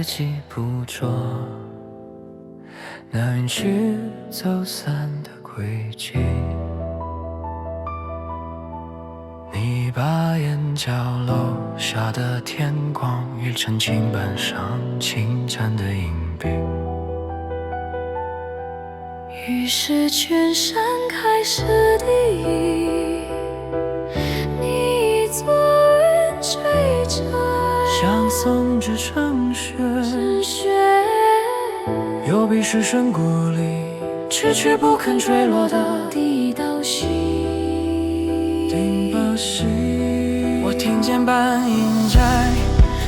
及捕捉那云去走散的轨迹。你把眼角楼下的天光译成琴板上轻颤的硬币，于是全山开始低语，你已坐云追着，像松枝成雪，又比石深谷里迟迟不肯坠落的地道戏。我听见半音斋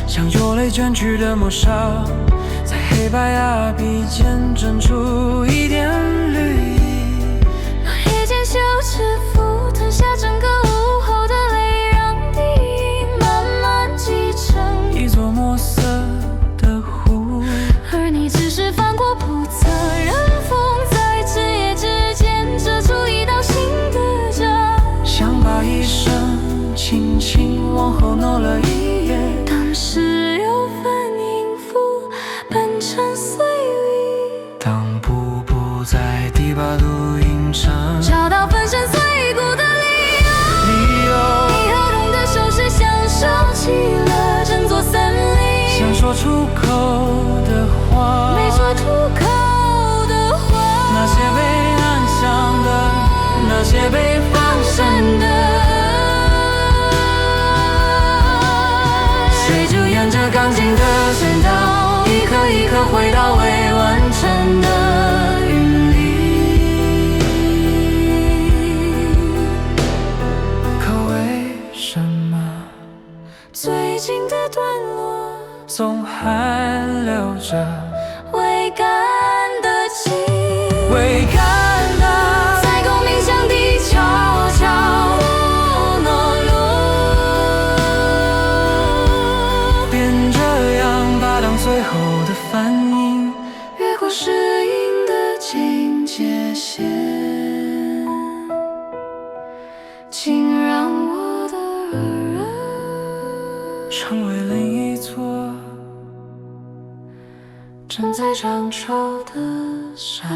像酒泪卷曲的抹纱，在黑白崖壁间蒸出一点绿意。那夜间修辞符吞下整个午后的泪，让地影慢慢积成一座墨色的湖，而你只是翻过谱册，任风在枝叶之间折出一道新的褶，想把一生轻轻往后挪了一页。当时有份音符奔成碎语，当步步在第八度音程，找到粉身碎骨的理由。你合同的手势像收起了整座森林，想说出口的话，没说出口的话，那些被安详的，那些被放生的，水珠沿着钢筋的线道，一颗一颗回到未完成的云里。可为什么最近的段落总还留着未干的情，未干的，在共鸣箱底悄悄挪落，便这样把当最后的反应越过适应的境界线，请让我的耳成为另一座正在涨潮的沙。